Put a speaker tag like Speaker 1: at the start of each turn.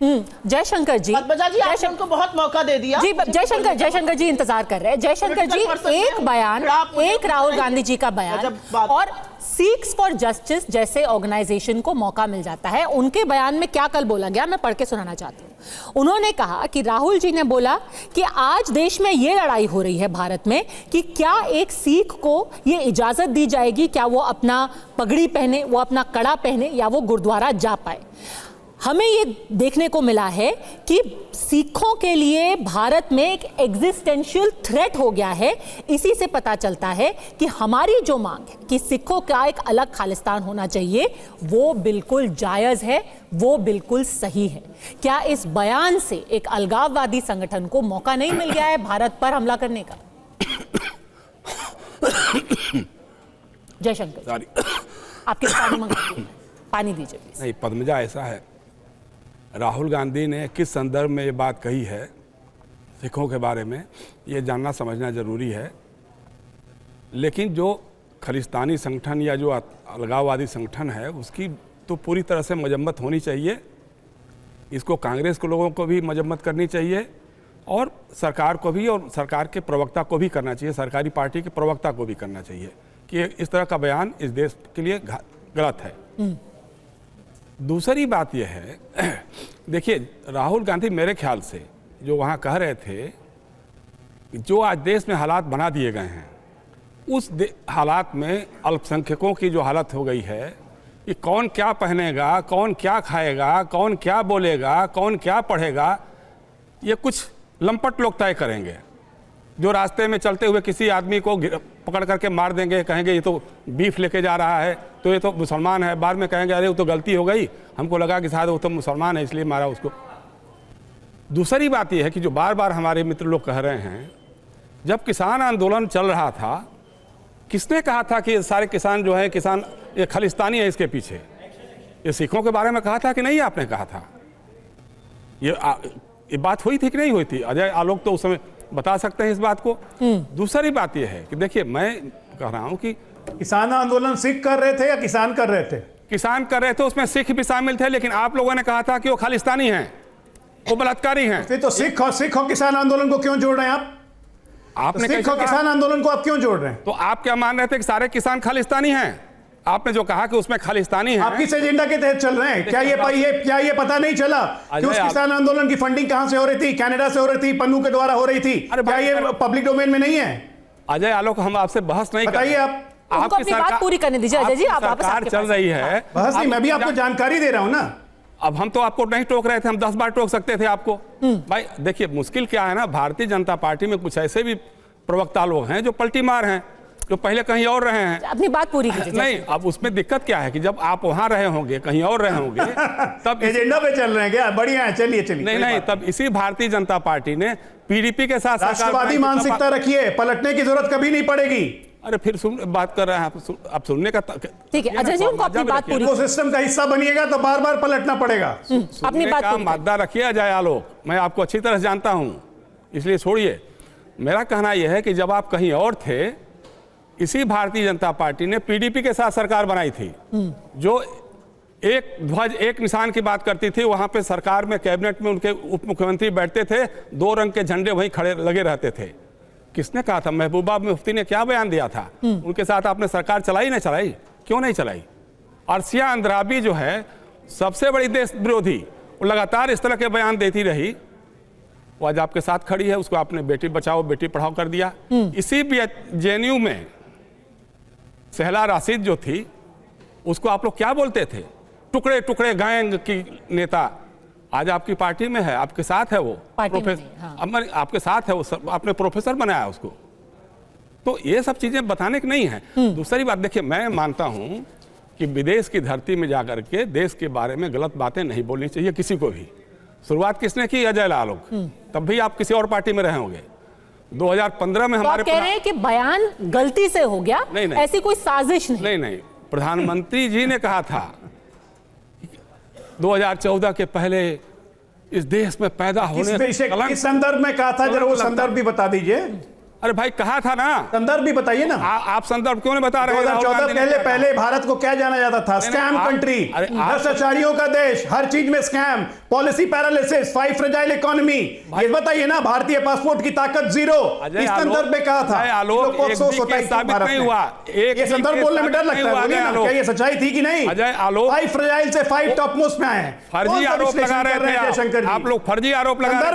Speaker 1: जयशंकर जी,
Speaker 2: पद्मजा जी, आपने उनको बहुत मौका दे दिया
Speaker 1: जी। जयशंकर जी इंतजार कर रहे हैं। जयशंकर जी, एक बयान, एक राहुल गांधी जी का बयान और सीक्स फॉर जस्टिस जैसे ऑर्गेनाइजेशन को मौका मिल जाता है। उनके बयान में क्या कल बोला गया, मैं पढ़ के सुनाना चाहती हूँ। उन्होंने कहा कि राहुल जी ने बोला कि आज देश में ये लड़ाई हो रही है भारत में कि क्या एक सिख को ये इजाजत दी जाएगी, क्या वो अपना पगड़ी पहने, वो अपना कड़ा पहने या वो गुरुद्वारा जा पाए। हमें ये देखने को मिला है कि सिखों के लिए भारत में एक एग्जिस्टेंशियल थ्रेट हो गया है। इसी से पता चलता है कि हमारी जो मांग है कि सिखों का एक अलग खालिस्तान होना चाहिए, वो बिल्कुल जायज़ है, वो बिल्कुल सही है। क्या इस बयान से एक अलगाववादी संगठन को मौका नहीं मिल गया है भारत पर हमला करने का? जयशंकर, आपके पानी दीजिए प्लीज।
Speaker 3: नहीं पद्मजा, ऐसा है, राहुल गांधी ने किस संदर्भ में ये बात कही है सिखों के बारे में, ये जानना समझना ज़रूरी है। लेकिन जो खालिस्तानी संगठन या जो अलगाववादी संगठन है उसकी तो पूरी तरह से मजम्मत होनी चाहिए। इसको कांग्रेस के लोगों को भी मजम्मत करनी चाहिए और सरकार को भी, और सरकार के प्रवक्ता को भी करना चाहिए, सरकारी पार्टी के प्रवक्ता को भी करना चाहिए कि इस तरह का बयान इस देश के लिए गलत है। दूसरी बात यह है, देखिए राहुल गांधी मेरे ख्याल से जो वहाँ कह रहे थे कि जो आज देश में हालात बना दिए गए हैं, उस हालात में अल्पसंख्यकों की जो हालत हो गई है कि कौन क्या पहनेगा, कौन क्या खाएगा, कौन क्या बोलेगा, कौन क्या पढ़ेगा, ये कुछ लंपट लोग तय करेंगे। जो रास्ते में चलते हुए किसी आदमी को पकड़ करके मार देंगे, कहेंगे ये तो बीफ लेके जा रहा है, तो ये तो मुसलमान है, बाद में कहेंगे अरे वो तो गलती हो गई, हमको लगा कि शायद वो तो मुसलमान है इसलिए मारा उसको। दूसरी बात यह है कि जो बार बार हमारे मित्र लोग कह रहे हैं, जब किसान आंदोलन चल रहा था, किसने कहा था कि सारे किसान जो है किसान ये खालिस्तानी है इसके पीछे? ये सिखों के बारे में कहा था कि नहीं? आपने कहा था। ये बात हुई थी कि नहीं हुई थी? अजय आलोक तो उस समय बता सकते हैं इस बात को। दूसरी बात यह है कि देखिए मैं कह रहा हूं कि
Speaker 4: किसान आंदोलन सिख कर रहे थे या किसान कर रहे थे?
Speaker 3: किसान कर रहे थे, उसमें सिख भी शामिल थे, लेकिन आप लोगों ने कहा था कि वो खालिस्तानी हैं, वो बलात्कारी हैं।
Speaker 4: फिर तो सिख और किसान आंदोलन को क्यों जोड़ रहे हैं आप?
Speaker 3: आपने
Speaker 4: सिख और किसान आंदोलन को आप क्यों जोड़ रहे हैं?
Speaker 3: तो आप क्या मान रहे थे कि सारे किसान खालिस्तानी हैं? आपने जो कहा कि उसमें खालिस्तानी है,
Speaker 4: आप किस एजेंडा के तहत चल रहे हैं? क्या ये पता नहीं चला कि उस किसान आंदोलन की फंडिंग कहां से हो रही थी? कनाडा से हो रही थी, पन्नू के द्वारा हो रही थी। क्या ये पब्लिक डोमेन में नहीं है?
Speaker 3: अजय आलोक, हम आपसे बहस नहीं कर रहे।
Speaker 4: बताइए आप।
Speaker 1: आपकी अपनी बात पूरी करने दीजिए अजय जी। आप
Speaker 3: सरकार चल रही है,
Speaker 4: बहस नहीं, मैं भी आपको जानकारी दे रहा हूं ना।
Speaker 3: अब हम तो आपको नहीं टोक रहे थे, हम 10 बार टोक सकते थे आपको। भाई देखिए मुश्किल क्या है ना, भारतीय जनता पार्टी में कुछ ऐसे भी प्रवक्ता लोग हैं जो पलटी मार हैं, जो पहले कहीं और रहे हैं।
Speaker 1: अपनी बात पूरी कीजिए।
Speaker 3: नहीं, अब उसमें दिक्कत क्या है कि जब आप वहां रहे होंगे, कहीं और रहे होंगे, तब
Speaker 4: एजेंडा पे चल रहे हैं क्या? बढ़िया है, चलिए।
Speaker 3: नहीं, तब इसी भारतीय जनता पार्टी ने पीडीपी के साथ
Speaker 4: राष्ट्रवादी मानसिकता रखिए, पलटने की जरूरत कभी नहीं पड़ेगी।
Speaker 3: अरे फिर बात कर रहे हैं आप सुनने का।
Speaker 1: ठीक है अजय जी, उनको अपनी बात पूरी।
Speaker 4: सिस्टम का हिस्सा बनिएगा तो बार बार पलटना पड़ेगा।
Speaker 1: अपनी बात पूरी
Speaker 3: मादा रखिए अजय आलोक, मैं आपको अच्छी तरह जानता हूं, इसलिए छोड़िए। मेरा कहना यह है कि जब आप कहीं और थे, इसी भारतीय जनता पार्टी ने पीडीपी के साथ सरकार बनाई थी, जो एक ध्वज एक निशान की बात करती थी। वहां पे सरकार में, कैबिनेट में उनके उप मुख्यमंत्री बैठते थे, 2 रंग के झंडे वहीं खड़े लगे रहते थे। किसने कहा था? महबूबा मुफ्ती ने क्या बयान दिया था? उनके साथ आपने सरकार चलाई नहीं चलाई? क्यों नहीं चलाई? अर्शिया अंद्राबी जो है सबसे बड़ी देश विरोधी, वो लगातार इस तरह के बयान देती रही, वो आज आपके साथ खड़ी है। उसको आपने बेटी बचाओ बेटी पढ़ाओ कर दिया। इसी जेएनयू में सहला राशिद जो थी, उसको आप लोग क्या बोलते थे? टुकड़े टुकड़े गैंग की नेता। आज आपकी पार्टी में है, आपके साथ है वो प्रोफेसर, आपके साथ है वो, आपने प्रोफेसर बनाया उसको। तो ये सब चीजें बताने की नहीं है। दूसरी बात देखिए, मैं मानता हूं कि विदेश की धरती में जाकर के देश के बारे में गलत बातें नहीं बोलनी चाहिए किसी को भी। शुरुआत किसने की? अजय आलोक। तब भी आप किसी और पार्टी में रहे होंगे। 2015 में हमारे
Speaker 1: कह रहे हैं कि बयान गलती से हो गया, ऐसी कोई साजिश
Speaker 3: नहीं। प्रधानमंत्री जी ने कहा था 2014 के पहले इस देश में पैदा होने
Speaker 4: किस संदर्भ में कहा था? जरा वो संदर्भ भी बता दीजिए।
Speaker 3: अरे भाई कहा था ना,
Speaker 4: संदर्भ भी बताइए ना।
Speaker 3: आप संदर्भ क्यों नहीं बता रहे?
Speaker 4: 2014 पहले भारत को क्या जाना जाता था? स्कैम कंट्री, भ्रष्टाचारियों का देश, हर चीज में scam, policy paralysis, 5 fragile economy. ये बताइए ना, भारतीय पासपोर्ट की ताकत 0, इस संदर्भ में कहा था।
Speaker 3: आलोक साबित नहीं हुआ,
Speaker 4: ये संदर्भ बोलने में डर लगता है, क्या ये सच्चाई थी कि नहीं?
Speaker 3: अजय आलोक
Speaker 4: 5 फ्रेजाइल से 5 टॉप मोस्ट में आए हैं।
Speaker 3: फर्जी आरोप लगा रहे थे आप लोग, फर्जी आरोप लगा रहे थे।